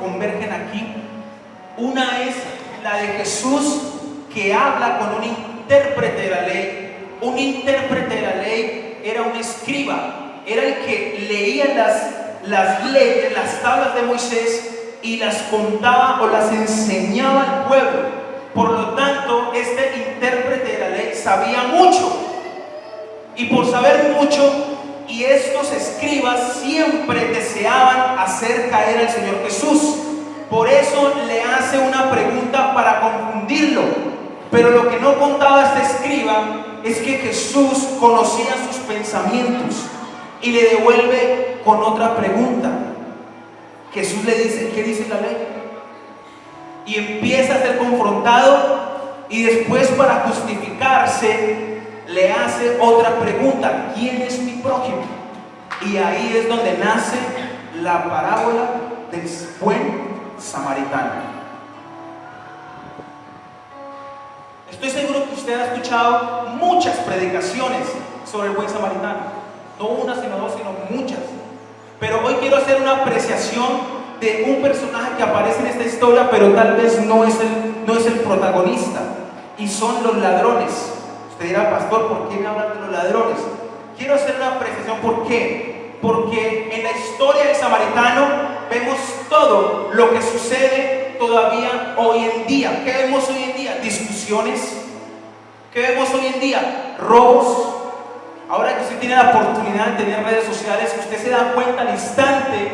convergen aquí. Una es la de Jesús, que habla con un intérprete de la ley. Un intérprete de la ley era un escriba, era el que leía las leyes, las tablas de Moisés, y las contaba o las enseñaba al pueblo. Por lo tanto, este intérprete de la ley sabía mucho, y por saber mucho, y estos escribas siempre deseaban hacer caer al Señor Jesús. Por eso le hace una pregunta para confundirlo. Pero lo que no contaba este escriba es que Jesús conocía sus pensamientos, y le devuelve con otra pregunta. Jesús le dice: ¿qué dice la ley? Y empieza a ser confrontado, y después, para justificarse, le hace otra pregunta: ¿quién es mi prójimo? Y ahí es donde nace la parábola del buen samaritano. Estoy seguro que usted ha escuchado muchas predicaciones sobre el buen samaritano, no una, sino dos, sino muchas. Pero hoy quiero hacer una apreciación de un personaje que aparece en esta historia, pero tal vez no es el protagonista, y son los ladrones. Usted dirá: pastor, ¿por qué me hablan de los ladrones? Quiero hacer una apreciación. ¿Por qué? Porque en la historia del samaritano vemos todo lo que sucede todavía hoy en día. ¿Qué vemos hoy en día? Discusiones. ¿Qué vemos hoy en día? Robos. Ahora que usted tiene la oportunidad de tener redes sociales, usted se da cuenta al instante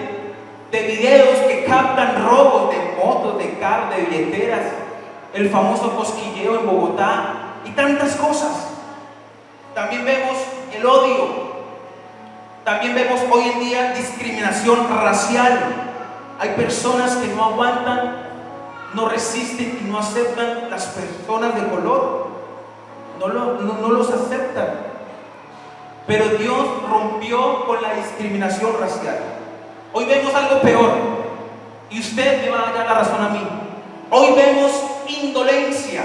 de videos que captan robos de motos, de carros, de billeteras, el famoso cosquilleo en Bogotá y tantas cosas. También vemos el odio. También vemos hoy en día discriminación racial. Hay personas que no aguantan, no resisten y no aceptan las personas de color. No los aceptan. Pero Dios rompió con la discriminación racial. Hoy vemos algo peor, y usted me va a dar la razón a mí. Hoy vemos indolencia,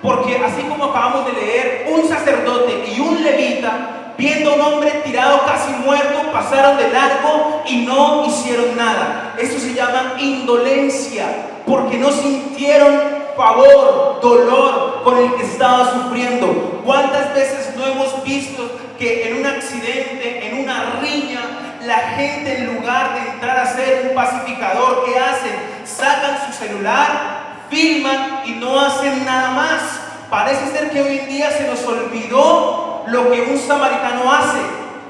porque así como acabamos de leer, un sacerdote y un levita, viendo a un hombre tirado casi muerto, pasaron de largo y no hicieron nada. Esto se llama indolencia, porque no sintieron favor, dolor con el que estaba sufriendo. ¿Cuántas veces no hemos visto que en un accidente, en una riña, la gente, en lugar de entrar a ser un pacificador, ¿qué hacen? Sacan su celular, filman y no hacen nada más? Parece ser que hoy en día se nos olvidó lo que un samaritano hace,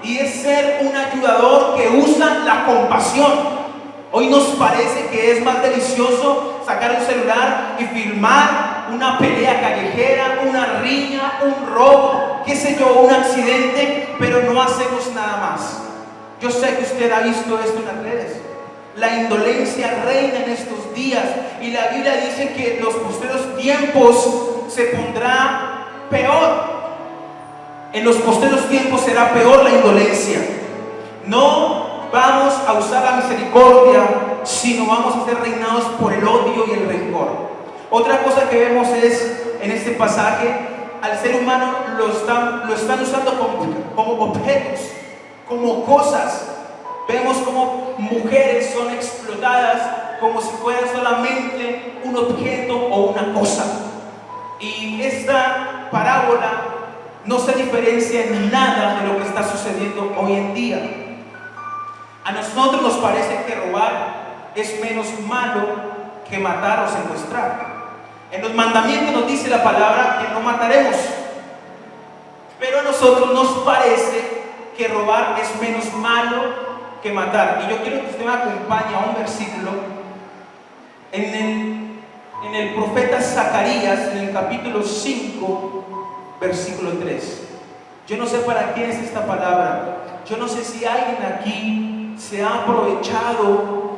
y es ser un ayudador que usa la compasión. Hoy nos parece que es más delicioso sacar un celular y filmar una pelea callejera, una riña, un robo, qué sé yo, un accidente, pero no hacemos nada más. Yo sé que usted ha visto esto en las redes. La indolencia reina en estos días, y la Biblia dice que en los postreros tiempos se pondrá peor. En los postreros tiempos será peor la indolencia. No vamos a usar la misericordia, sino vamos a ser reinados por el odio y el rencor. Otra cosa que vemos es, en este pasaje, al ser humano lo están usando como objetos, como cosas. Vemos como mujeres son explotadas como si fueran solamente un objeto o una cosa. Y esta parábola no se diferencia en nada de lo que está sucediendo hoy en día. A nosotros nos parece que robar es menos malo que matar o secuestrar. En los mandamientos nos dice la palabra que no mataremos, pero a nosotros nos parece que robar es menos malo que matar. Y yo quiero que usted me acompañe a un versículo en el profeta Zacarías, en el capítulo 5, versículo 3. Yo no sé para quién es esta palabra. Yo no sé si alguien aquí se ha aprovechado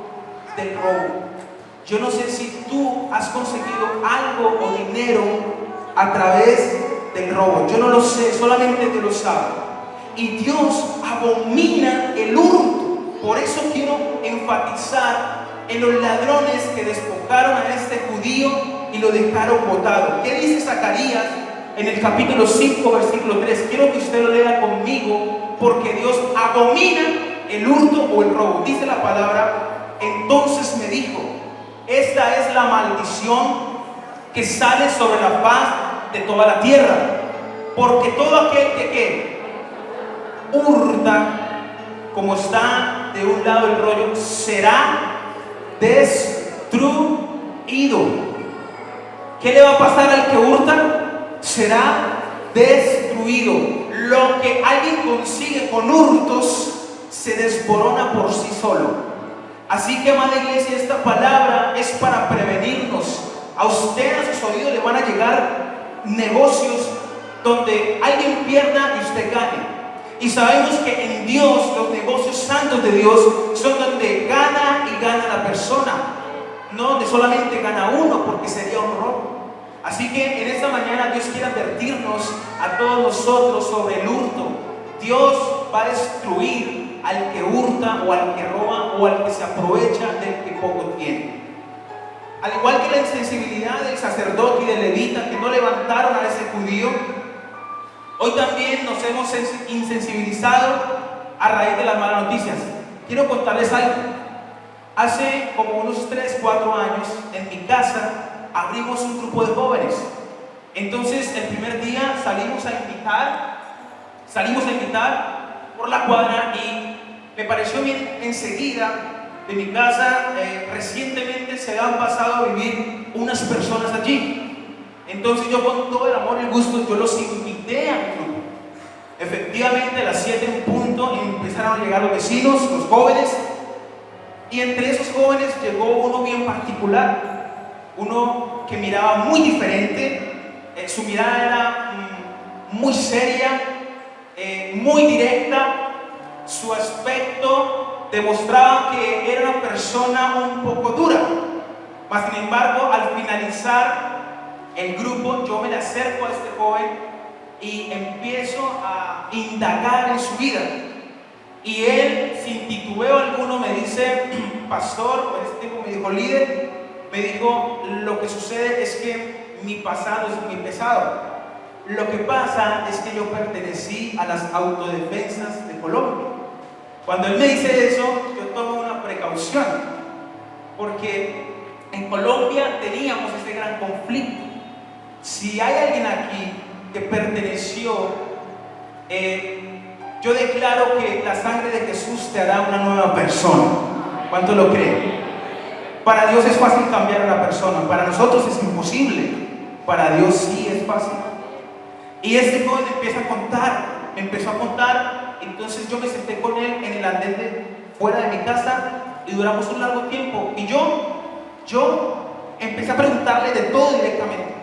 del robo. Yo no sé si tú has conseguido algo o dinero a través del robo. Yo no lo sé, solamente Dios lo sabe. Y Dios abomina el hurto. Por eso quiero enfatizar en los ladrones que despojaron a este judío y lo dejaron botado. ¿Qué dice Zacarías en el capítulo 5, versículo 3? Quiero que usted lo lea conmigo, porque Dios abomina el hurto o el robo. Dice la palabra: entonces me dijo, esta es la maldición que sale sobre la faz de toda la tierra. Porque todo aquel que hurta, como está de un lado el rollo, será destruido. ¿Qué le va a pasar al que hurta? Será destruido. Lo que alguien consigue con hurtos se desborona por sí solo. Así que, amada iglesia, esta palabra es para prevenirnos. A usted, a sus oídos, le van a llegar negocios donde alguien pierda y usted gane. Y sabemos que en Dios, los negocios santos de Dios son donde gana y gana la persona, no donde solamente gana uno, porque sería un robo. Así que en esta mañana Dios quiere advertirnos a todos nosotros sobre el hurto. Dios va a destruir al que hurta o al que roba o al que se aprovecha del que poco tiene. Al igual que la insensibilidad del sacerdote y del levita que no levantaron a ese judío, hoy también nos hemos insensibilizado a raíz de las malas noticias. Quiero contarles algo. Hace como unos 3, 4 años en mi casa abrimos un grupo de jóvenes. Entonces el primer día salimos a invitar por la cuadra y me pareció bien enseguida de mi casa. Recientemente se han pasado a vivir unas personas allí. Entonces yo con todo el amor y el gusto yo los invité a mi grupo. Efectivamente a las 7 en punto empezaron a llegar los vecinos, los jóvenes, y entre esos jóvenes llegó uno bien particular. Uno que miraba muy diferente, su mirada era muy seria, muy directa, su aspecto demostraba que era una persona un poco dura. Mas sin embargo, al finalizar el grupo, yo me le acerco a este joven y empiezo a indagar en su vida. Y él, sin titubeo alguno, me dice: pastor, o en ese tiempo me dijo líder, me dijo: lo que sucede es que mi pasado es muy pesado. Lo que pasa es que yo pertenecí a las autodefensas de Colombia. Cuando él me dice eso, yo tomo una precaución, porque en Colombia teníamos este gran conflicto. Si hay alguien aquí que perteneció, yo declaro que la sangre de Jesús te hará una nueva persona. ¿Cuánto lo creen? Para Dios es fácil cambiar a una persona, para nosotros es imposible, para Dios sí es fácil. Y este joven empezó a contar, entonces yo me senté con él en el andén fuera de mi casa y duramos un largo tiempo. Y yo empecé a preguntarle de todo directamente.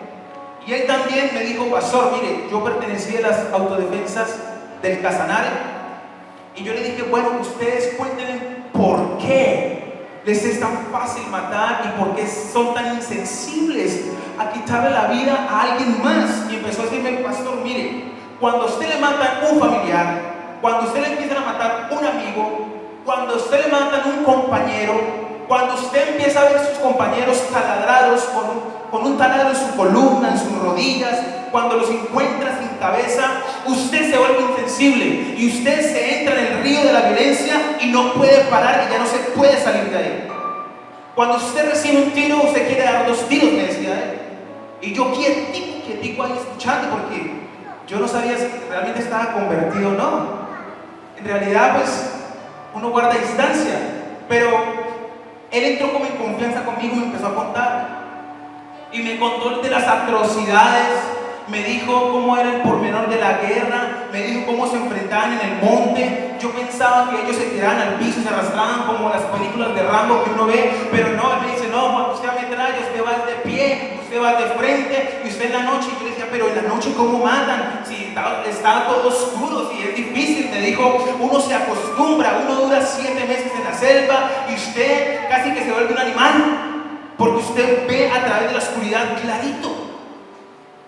Y él también me dijo: pastor, mire, yo pertenecí a las autodefensas del Casanare. Y yo le dije: bueno, ustedes cuéntenme por qué les es tan fácil matar y por qué son tan insensibles a quitarle la vida a alguien más. Y empezó a decirme el pastor: mire, cuando a usted le matan un familiar, cuando a usted le empiezan a matar un amigo, cuando a usted le matan un compañero, cuando usted empieza a ver a sus compañeros taladrados con un taladro en su columna, en sus rodillas, cuando los encuentra sin cabeza, usted se vuelve insensible y usted se entra en el río de la violencia y no puede parar y ya no se puede salir de ahí. Cuando usted recibe un tiro, usted quiere dar 2 tiros, me decía él. Y yo quietico ahí escuchando, porque yo no sabía si realmente estaba convertido o no. En realidad, pues, uno guarda distancia, pero él entró como en confianza conmigo y me empezó a contar. Y me contó de las atrocidades, me dijo cómo era el pormenor de la guerra, me dijo cómo se enfrentaban en el monte. Yo pensaba que ellos se tiraban al piso, se arrastraban como las películas de Rambo que uno ve, pero no, él me dice: no, cuando usted ametralla, usted va de pie, usted va de frente, y usted en la noche. Y yo le decía: pero en la noche ¿cómo matan? Si está todo oscuro, si es difícil. Me dijo: uno se acostumbra, uno dura 7 meses en la selva y usted casi que se vuelve un animal, porque usted ve a través de la oscuridad clarito.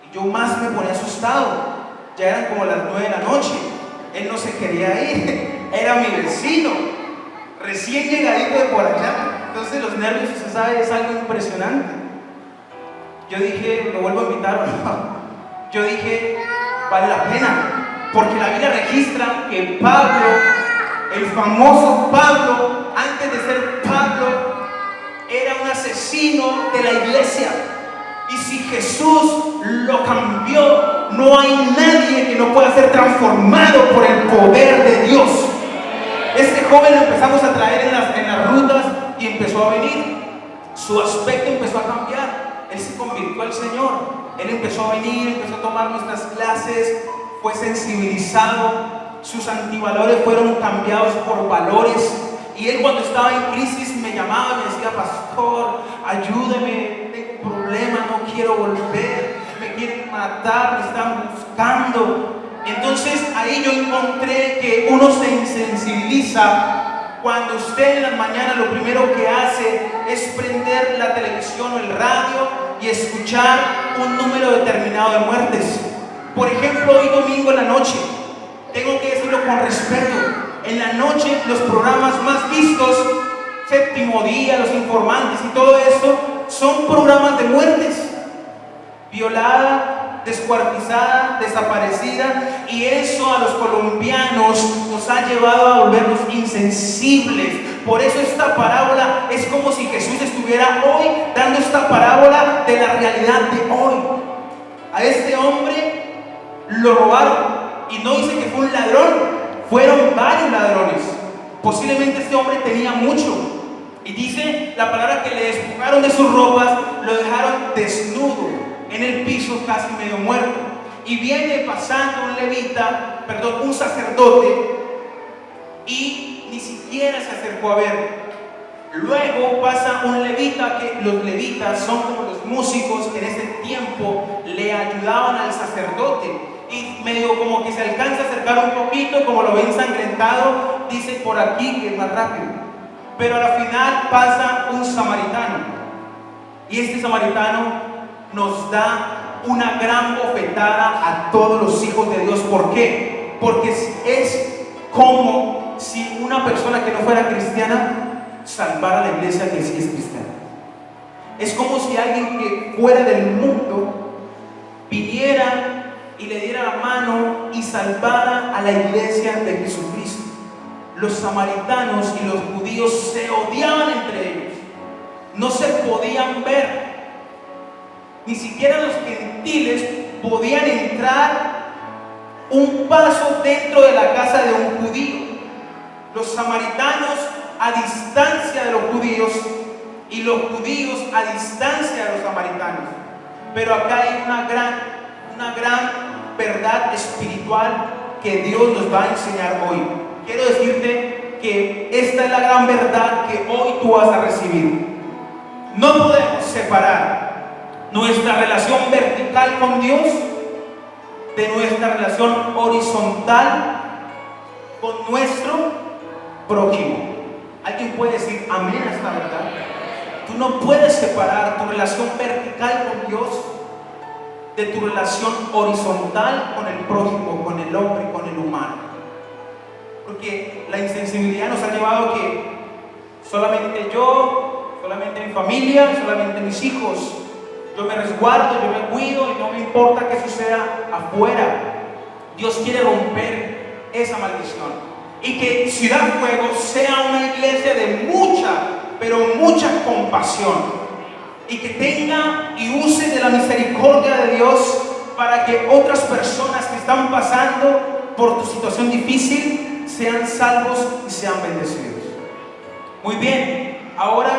Y yo más me ponía asustado. Ya eran como las 9 de la noche. Él no se quería ir. Era mi vecino, recién llegadito de por allá. Entonces los nervios, usted sabe, es algo impresionante. Yo dije: ¿lo vuelvo a invitar o no? Yo dije: vale la pena, porque la Biblia registra que Pablo, el famoso Pablo, antes de ser Pablo, era un asesino de la iglesia. Y si Jesús lo cambió, no hay nadie que no pueda ser transformado por el poder de Dios. Este joven lo empezamos a traer en las rutas y empezó a venir. Su aspecto empezó a cambiar. Él se convirtió al Señor. Él empezó a venir, empezó a tomar nuestras clases, fue sensibilizado. Sus antivalores fueron cambiados por valores. Y él, cuando estaba en crisis, me llamaba y me decía: pastor, ayúdame, tengo un problema, no quiero volver, me quieren matar, me están buscando. Entonces ahí yo encontré que uno se insensibiliza cuando usted en la mañana lo primero que hace es prender la televisión o el radio y escuchar un número determinado de muertes. Por ejemplo, hoy domingo en la noche, tengo que decirlo con respeto, en la noche los programas más vistos, Séptimo Día, Los Informantes y todo eso, son programas de muertes. Violada, descuartizada, desaparecida, y eso a los colombianos nos ha llevado a volvernos insensibles. Por eso esta parábola es como si Jesús estuviera hoy dando esta parábola de la realidad de hoy. A este hombre lo robaron, y no dice que fue un ladrón, fueron varios ladrones. Posiblemente este hombre tenía mucho, y dice la palabra que le despojaron de sus ropas, lo dejaron desnudo en el piso, casi medio muerto. Y viene pasando un sacerdote, y ni siquiera se acercó a ver. Luego pasa un levita, que los levitas son como los músicos que en ese tiempo le ayudaban al sacerdote, y medio como que se alcanza a acercar un poquito, como lo ve ensangrentado, dice por aquí que es más rápido. Pero al final pasa un samaritano, y este samaritano nos da una gran bofetada a todos los hijos de Dios. ¿Por qué? Porque es como si una persona que no fuera cristiana salvara a la iglesia que sí es cristiana. Es como si alguien que fuera del mundo viniera y le diera la mano y salvara a la iglesia de Jesucristo. Los samaritanos y los judíos se odiaban entre ellos, no se podían ver. Ni siquiera los gentiles podían entrar un paso dentro de la casa de un judío. Los samaritanos a distancia de los judíos, y los judíos a distancia de los samaritanos. Pero acá hay una gran verdad espiritual que Dios nos va a enseñar hoy. Quiero decirte que esta es la gran verdad que hoy tú vas a recibir. No podemos separar nuestra relación vertical con Dios de nuestra relación horizontal con nuestro prójimo. ¿Alguien puede decir amén a esta verdad? Tú no puedes separar tu relación vertical con Dios de tu relación horizontal con el prójimo, con el hombre, con el humano. Porque la insensibilidad nos ha llevado a que solamente yo, solamente mi familia, solamente mis hijos, yo me resguardo, yo me cuido y no me importa qué suceda afuera. Dios quiere romper esa maldición y que Ciudad Fuego sea una iglesia de mucha, pero mucha compasión, y que tenga y use de la misericordia de Dios para que otras personas que están pasando por tu situación difícil sean salvos y sean bendecidos. Muy bien, ahora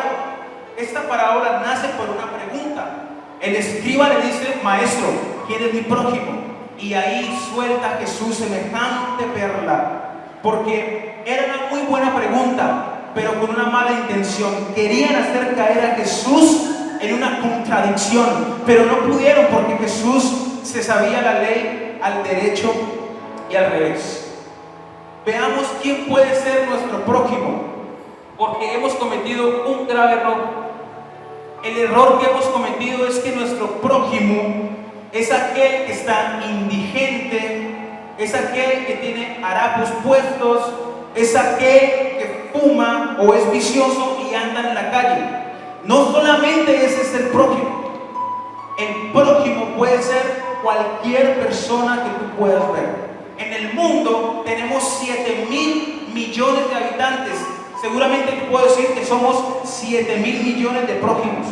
esta parábola nace por una pregunta. El escriba le dice: maestro, ¿quién es mi prójimo? Y ahí suelta Jesús semejante perla, porque era una muy buena pregunta, pero con una mala intención. Querían hacer caer a Jesús en una contradicción, pero no pudieron, porque Jesús se sabía la ley al derecho y al revés. Veamos quién puede ser nuestro prójimo, porque hemos cometido un grave error. El error que hemos cometido es que nuestro prójimo es aquel que está indigente, es aquel que tiene harapos puestos, es aquel que fuma o es vicioso y anda en la calle. No solamente ese es el prójimo. El prójimo puede ser cualquier persona que tú puedas ver. En el mundo tenemos 7.000 millones de habitantes. Seguramente te puedo decir que somos 7.000 millones de prójimos.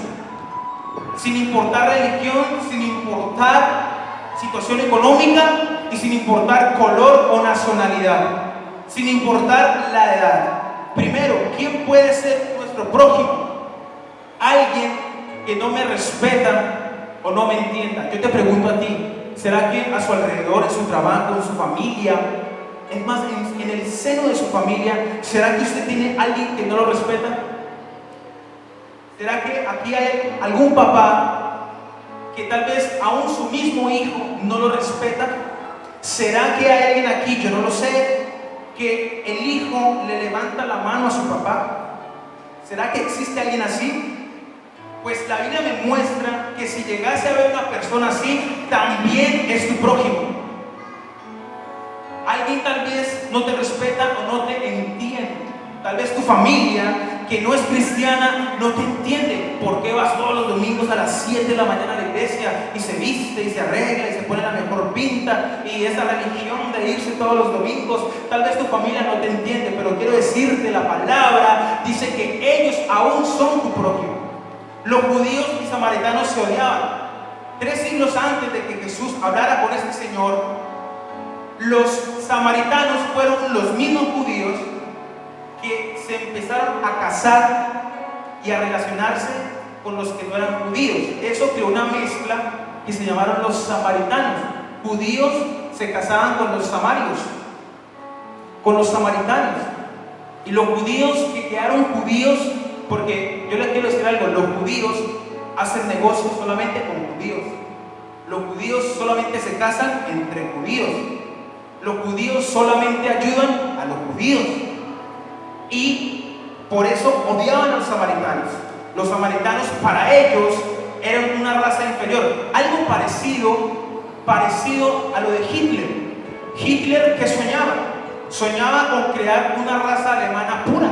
Sin importar religión, sin importar situación económica y sin importar color o nacionalidad, sin importar la edad. Primero, ¿quién puede ser nuestro prójimo? Alguien que no me respeta o no me entienda. Yo te pregunto a ti, ¿será que a su alrededor, en su trabajo, en su familia, es más, en el seno de su familia, será que usted tiene alguien que no lo respeta? ¿Será que aquí hay algún papá que tal vez aún su mismo hijo no lo respeta? ¿Será que hay alguien aquí, yo no lo sé, que el hijo le levanta la mano a su papá? ¿Será que existe alguien así? Pues la Biblia me muestra que si llegase a ver una persona así, también es tu prójimo. Alguien tal vez no te respeta o no te entiende. Tal vez tu familia, que no es cristiana, no te entiende. ¿Por qué vas todos los domingos a las 7 de la mañana a la iglesia y se viste y se arregla y se pone la mejor pinta? Y esa religión de irse todos los domingos, tal vez tu familia no te entiende, pero quiero decirte, la palabra dice que ellos aún son tu prójimo. Los judíos y samaritanos se odiaban. 3 siglos antes de que Jesús hablara con este señor, los samaritanos fueron los mismos judíos que se empezaron a casar y a relacionarse con los que no eran judíos. Eso creó una mezcla que se llamaron los samaritanos. Judíos se casaban con los samarios, con los samaritanos. Y los judíos que quedaron judíos, porque yo les quiero decir algo, los judíos hacen negocios solamente con judíos. Los judíos solamente se casan entre judíos. Los judíos solamente ayudan a los judíos. Y por eso odiaban a los samaritanos. Los samaritanos para ellos eran una raza inferior. Algo parecido a lo de Hitler. Hitler, ¿qué soñaba? Soñaba con crear una raza alemana pura.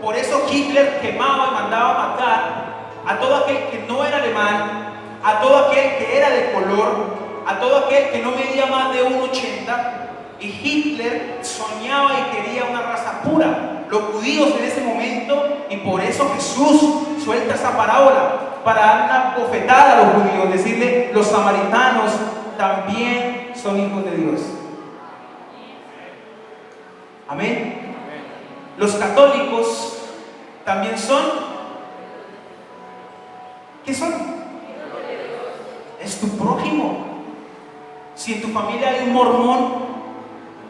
Por eso Hitler quemaba y mandaba a matar a todo aquel que no era alemán, a todo aquel que era de color, a todo aquel que no medía más de 1,80. Y Hitler soñaba y quería una raza pura. Los judíos en ese momento, y por eso Jesús suelta esa parábola para dar una bofetada a los judíos, decirle: los samaritanos también son hijos de Dios. Amén. Los católicos también son. ¿Qué son? Es tu prójimo. Si en tu familia hay un mormón,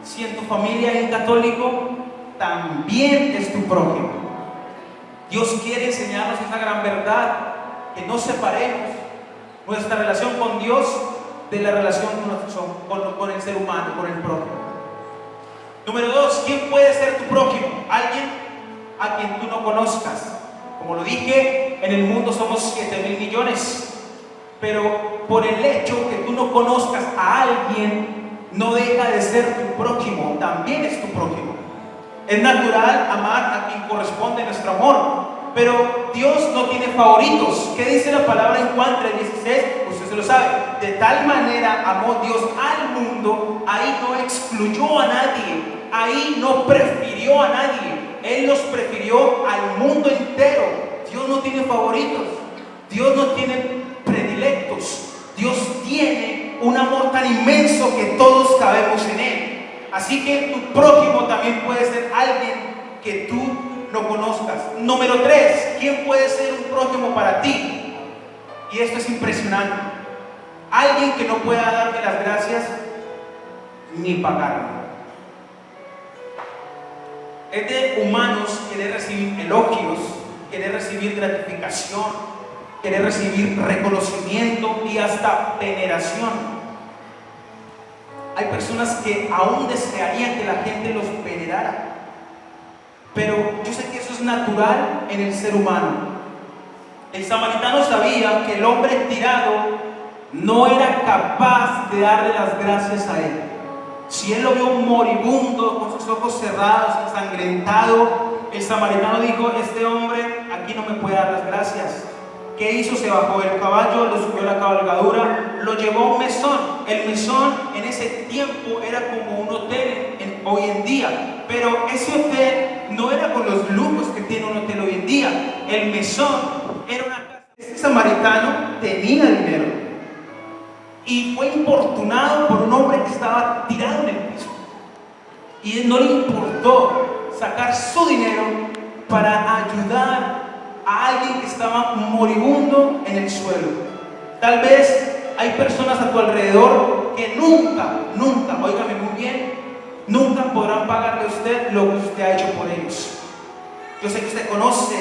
si en tu familia hay un católico, también es tu prójimo. Dios quiere enseñarnos esa gran verdad, que no separemos nuestra relación con Dios de la relación con el ser humano, con el prójimo. Número 2, ¿quién puede ser tu prójimo? Alguien a quien tú no conozcas. Como lo dije, en el mundo somos 7.000 millones, pero por el hecho que tú no conozcas a alguien, no deja de ser tu prójimo, también es tu prójimo. Es natural amar a quien corresponde nuestro amor, pero Dios no tiene favoritos. ¿Qué dice la palabra en Juan 3:16? Usted se lo sabe. De tal manera amó Dios al mundo, ahí no excluyó a nadie, ahí no prefirió a nadie, Él los prefirió al mundo entero. Dios no tiene favoritos, Dios no tiene predilectos, Dios tiene un amor tan inmenso que todos cabemos en Él. Así que tu prójimo también puede ser alguien que tú no conozcas. Número 3, ¿quién puede ser un prójimo para ti? Y esto es impresionante. Alguien que no pueda darte las gracias ni pagarme. Es de humanos querer recibir elogios, querer recibir gratificación, querer recibir reconocimiento y hasta veneración. Hay personas que aún desearían que la gente los venerara, pero yo sé que eso es natural en el ser humano. El samaritano sabía que el hombre tirado no era capaz de darle las gracias a él. Si él lo vio moribundo, con sus ojos cerrados, ensangrentado, el samaritano dijo: este hombre aquí no me puede dar las gracias. ¿Qué hizo? Se bajó del caballo, lo subió a la cabalgadura, lo llevó a un mesón. El mesón en ese tiempo era como un hotel hoy en día. Pero ese hotel no era con los lujos que tiene un hotel hoy en día. El mesón era una casa. Este samaritano tenía dinero y fue importunado por un hombre que estaba tirado en el piso. Y no le importó sacar su dinero para ayudar a alguien que estaba moribundo en el suelo. Tal vez hay personas a tu alrededor que nunca, óigame muy bien, nunca podrán pagarle a usted lo que usted ha hecho por ellos. Yo sé que usted conoce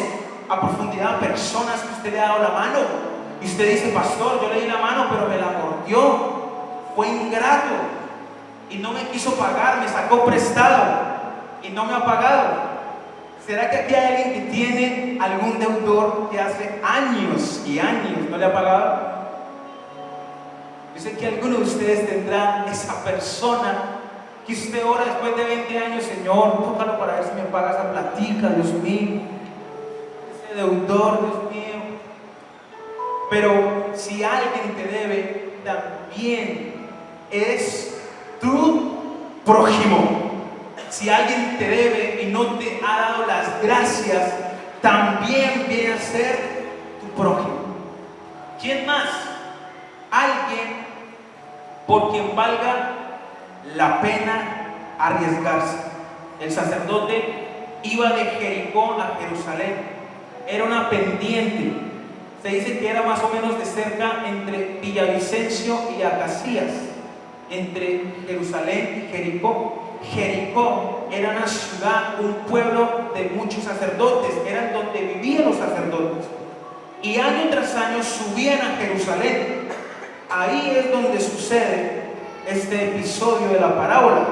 a profundidad personas que usted le ha dado la mano y usted dice: pastor, yo le di la mano pero me la mordió, fue ingrato y no me quiso pagar, me sacó prestado y no me ha pagado. ¿Será que aquí hay alguien que tiene algún deudor que hace años y años no le ha pagado? Yo sé que alguno de ustedes tendrá esa persona que usted ora después de 20 años: Señor, tócalo para ver si me paga esa platica, Dios mío, ese deudor, Dios mío. Pero si alguien te debe, también es tu prójimo. Si alguien te debe y no te ha dado las gracias, también viene a ser tu prójimo. ¿Quién más? Alguien por quien valga la pena arriesgarse. El sacerdote iba de Jericó a Jerusalén. Era una pendiente. Se dice que era más o menos de cerca entre Villavicencio y Acacías, entre Jerusalén y Jericó. Jericó era una ciudad, un pueblo de muchos sacerdotes, eran donde vivían los sacerdotes. Y año tras año subían a Jerusalén. Ahí es donde sucede este episodio de la parábola.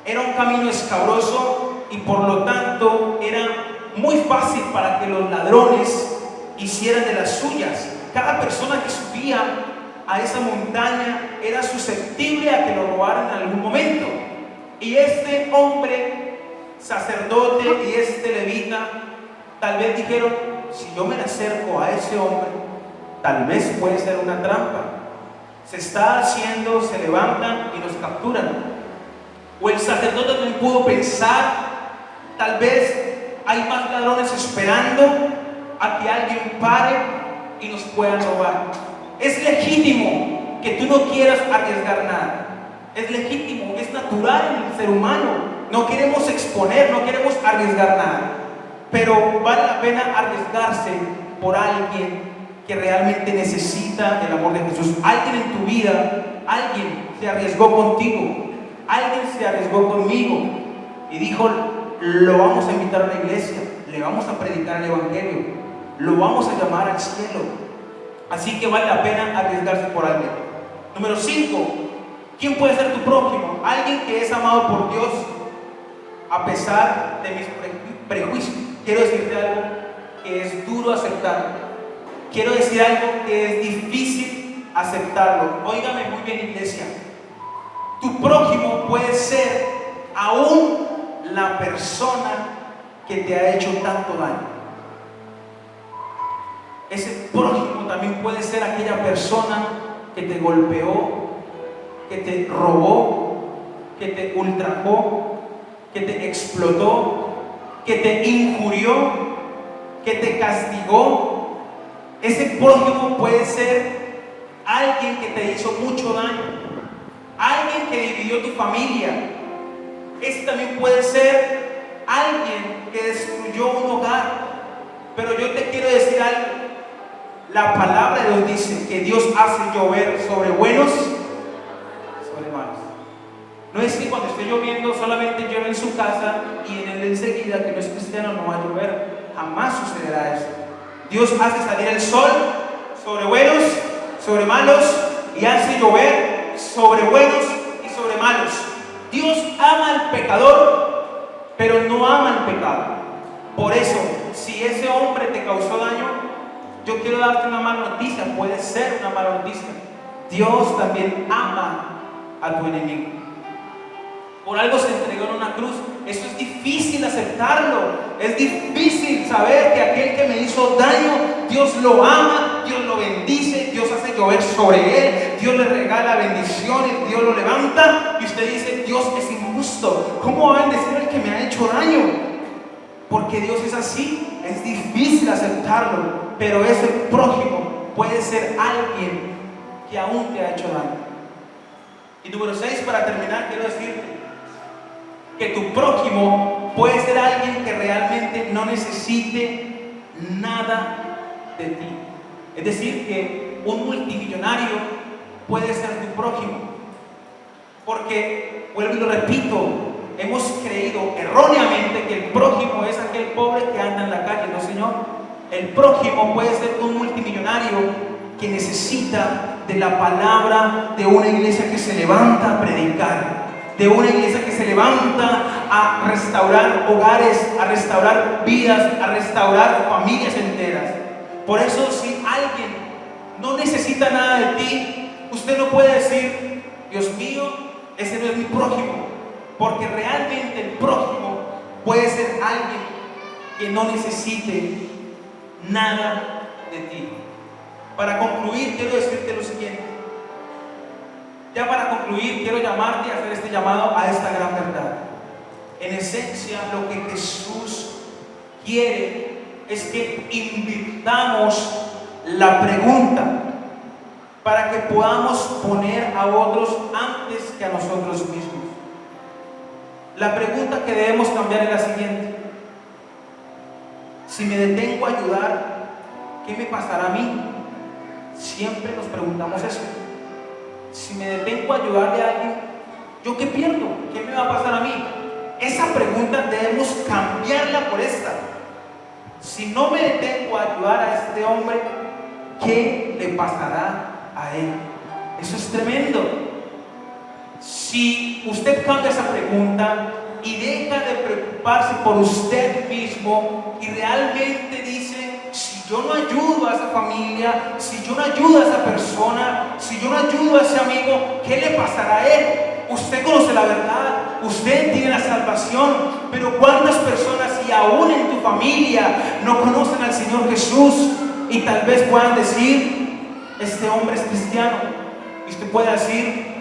Era un camino escabroso y por lo tanto era muy fácil para que los ladrones hicieran de las suyas. Cada persona que subía a esa montaña era susceptible a que lo robaran en algún momento. Y este hombre, sacerdote, y este levita, tal vez dijeron: si yo me acerco a ese hombre, tal vez puede ser una trampa. Se está haciendo, se levantan y nos capturan. O el sacerdote también pudo pensar: tal vez hay más ladrones esperando a que alguien pare y nos puedan robar. Es legítimo que tú no quieras arriesgar nada. Es legítimo, es natural en el ser humano. No queremos exponer, no queremos arriesgar nada. Pero vale la pena arriesgarse por alguien que realmente necesita el amor de Jesús. Alguien en tu vida, alguien se arriesgó contigo, alguien se arriesgó conmigo y dijo: lo vamos a invitar a la iglesia, le vamos a predicar el evangelio, lo vamos a llamar al cielo. Así que vale la pena arriesgarse por alguien. Número 5. ¿Quién puede ser tu prójimo? Alguien que es amado por Dios a pesar de mis prejuicios. Quiero decirte algo que es duro aceptarlo. Quiero decir algo que es difícil aceptarlo. Óigame muy bien, iglesia. Tu prójimo puede ser aún la persona que te ha hecho tanto daño. Ese prójimo también puede ser aquella persona que te golpeó, que te robó, que te ultrajó, que te explotó, que te injurió, que te castigó. Ese prójimo puede ser alguien que te hizo mucho daño, alguien que dividió tu familia. Ese también puede ser alguien que destruyó un hogar. Pero yo te quiero decir algo. La palabra de Dios dice que Dios hace llover sobre buenos, sobre malos. No es que cuando esté lloviendo solamente llueve en su casa y en él enseguida, que no es cristiano, no va a llover. Jamás sucederá eso. Dios hace salir el sol sobre buenos, sobre malos, y hace llover sobre buenos y sobre malos. Dios ama al pecador, pero no ama el pecado. Por eso, si ese hombre te causó daño, yo quiero darte una mala noticia. Puede ser una mala noticia. Dios también ama a tu enemigo. Por algo se entregó en una cruz. Eso es difícil aceptarlo. Es difícil saber que aquel que me hizo daño, Dios lo ama, Dios lo bendice, Dios hace hace llover sobre él, Dios le regala bendiciones, Dios lo levanta y usted dice, Dios es injusto. ¿Cómo va a bendecir al que me ha hecho daño? Porque Dios es así, es difícil aceptarlo, pero ese prójimo puede ser alguien que aún te ha hecho daño. Y número 6, para terminar, quiero decirte que tu prójimo puede ser alguien que realmente no necesite nada de ti. Es decir, que un multimillonario puede ser tu prójimo. Porque, vuelvo y lo repito, hemos creído erróneamente que el prójimo es aquel pobre que anda en la calle. No, señor. El prójimo puede ser un multimillonario que necesita de la palabra de una iglesia que se levanta a predicar, de una iglesia que se levanta a restaurar hogares, a restaurar vidas, a restaurar familias enteras. Por eso, si alguien no necesita nada de ti, usted no puede decir, Dios mío, ese no es mi prójimo, porque realmente el prójimo puede ser alguien que no necesite nada de ti. Para concluir, quiero decirte lo siguiente. Ya para concluir, quiero llamarte y hacer este llamado a esta gran verdad. En esencia, lo que Jesús quiere es que invirtamos la pregunta para que podamos poner a otros antes que a nosotros mismos. La pregunta que debemos cambiar es la siguiente: si me detengo a ayudar, ¿qué me pasará a mí? Siempre nos preguntamos eso. Si me detengo a ayudarle a alguien, ¿yo qué pierdo? ¿Qué me va a pasar a mí? Esa pregunta debemos cambiarla por esta: si no me detengo a ayudar a este hombre, ¿qué le pasará a él? Eso es tremendo. Si usted cambia esa pregunta y deja de preocuparse por usted mismo y realmente dice, si yo no ayudo a esa familia, si yo no ayudo a esa persona, si yo no ayudo a ese amigo, ¿qué le pasará a él? Usted conoce la verdad, usted tiene la salvación, pero ¿cuántas personas y aún en tu familia no conocen al Señor Jesús? Y tal vez puedan decir, este hombre es cristiano. Y usted puede decir,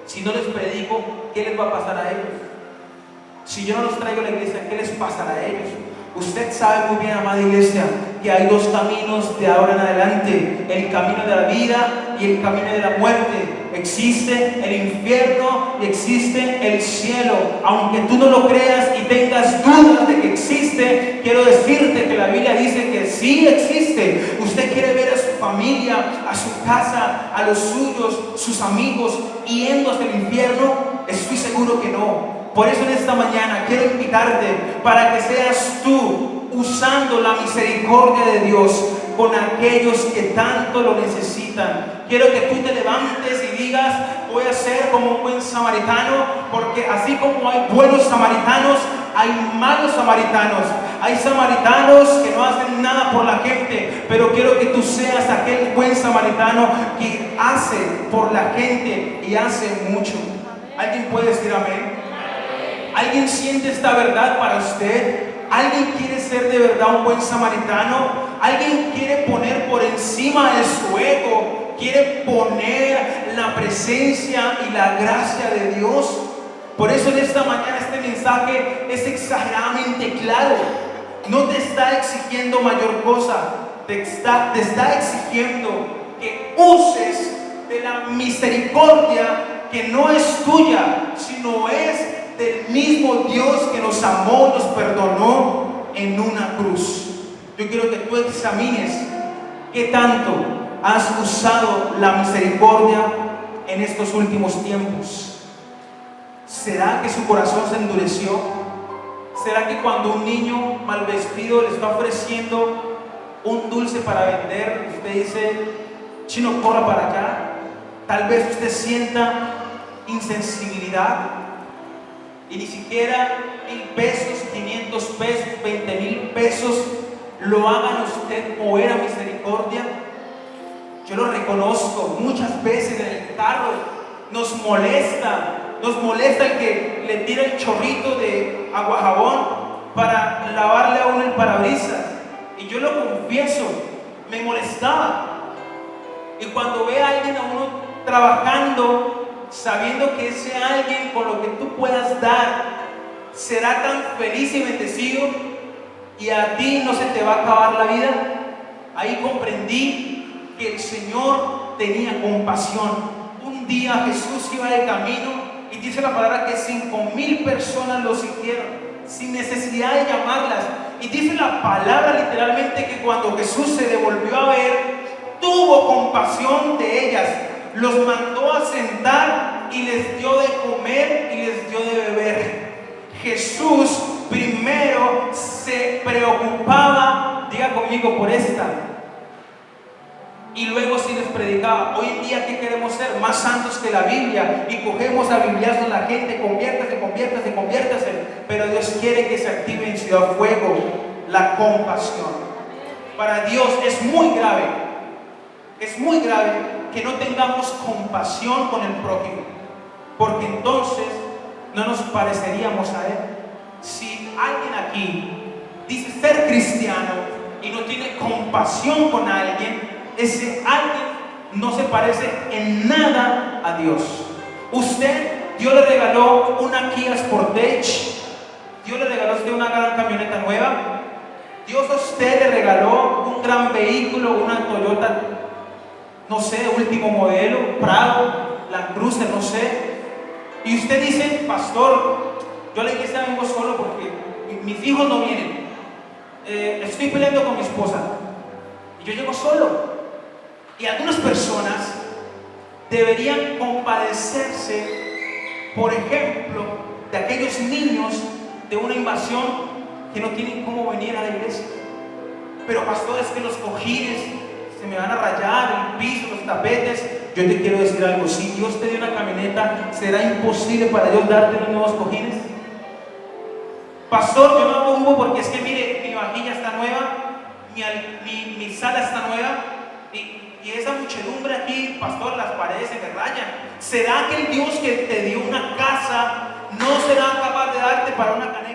si no les predico, ¿qué les va a pasar a ellos? Si yo no los traigo a la iglesia, ¿qué les pasará a ellos? Usted sabe muy bien, amada iglesia, que hay dos caminos de ahora en adelante: el camino de la vida y el camino de la muerte. Existe el infierno y existe el cielo. Aunque tú no lo creas y tengas dudas de que existe, quiero decirte que la Biblia dice que sí existe. Usted quiere ver a su familia, a su casa, a los suyos, sus amigos yendo hacia el infierno. Estoy seguro que no. Por eso en esta mañana quiero invitarte para que seas tú usando la misericordia de Dios con aquellos que tanto lo necesitan. Quiero que tú te levantes y digas, voy a ser como un buen samaritano, porque así como hay buenos samaritanos, hay malos samaritanos. Hay samaritanos que no hacen nada por la gente, pero quiero que tú seas aquel buen samaritano que hace por la gente y hace mucho. ¿Alguien puede decir amén? ¿Alguien siente esta verdad para usted? ¿Alguien quiere ser de verdad un buen samaritano? ¿Alguien quiere poner por encima de su ego? ¿Quiere poner la presencia y la gracia de Dios? Por eso en esta mañana este mensaje es exageradamente claro. No te está exigiendo mayor cosa, te está exigiendo que uses de la misericordia que no es tuya, sino es del mismo Dios que nos amó y nos perdonó en una cruz. Yo quiero que tú examines qué tanto has usado la misericordia en estos últimos tiempos. ¿Será que su corazón se endureció? ¿Será que cuando un niño mal vestido le está ofreciendo un dulce para vender, usted dice, chino, corra para acá? Tal vez usted sienta insensibilidad y ni siquiera 1,000 pesos, 500 pesos, 20,000 pesos lo hagan a usted mover a misericordia. Yo lo reconozco, muchas veces en el carro nos molesta el que le tira el chorrito de agua jabón para lavarle a uno el parabrisas. Y yo lo confieso, me molestaba. Y cuando ve a alguien, a uno trabajando, sabiendo que ese alguien con lo que tú puedas dar será tan feliz y bendecido, y a ti no se te va a acabar la vida, ahí comprendí que el Señor tenía compasión. Un día Jesús iba de camino y dice la palabra que 5,000 personas lo siguieron sin necesidad de llamarlas. Y dice la palabra literalmente que cuando Jesús se devolvió a ver, tuvo compasión de ellas, los mandó a sentar y les dio de comer y les dio de beber. Jesús primero se preocupaba, diga conmigo, por esta, y luego sí les predicaba. Hoy en día, ¿qué queremos ser? Más santos que la Biblia, y cogemos a bibliazos a la gente, conviértase, conviértase, conviértase. Pero Dios quiere que se active en Ciudad Fuego la compasión. Para Dios es muy grave que no tengamos compasión con el prójimo, porque entonces no nos pareceríamos a Él. Si alguien aquí dice ser cristiano y no tiene compasión con alguien, ese alguien no se parece en nada a Dios. Dios le regaló una Kia Sportage, Dios le regaló a usted una gran camioneta nueva, Dios a usted le regaló un gran vehículo, una Toyota, no sé, último modelo, Prado, Land Cruiser, no sé. Y usted dice, pastor, yo a la iglesia vengo solo porque mis hijos no vienen, estoy peleando con mi esposa y yo llego solo. Y algunas personas deberían compadecerse, por ejemplo, de aquellos niños de una invasión que no tienen cómo venir a la iglesia. Pero pastor, es que los cojines se me van a rayar, el piso, los tapetes. Yo te quiero decir algo: si Dios te dio una camioneta, ¿será imposible para Dios darte los nuevos cojines? Pastor, yo no hago humo porque es que mire, mi vajilla está nueva, mi sala está nueva, y esa muchedumbre aquí, pastor, las paredes se me rayan. ¿Será que el Dios que te dio una casa no será capaz de darte para una canela?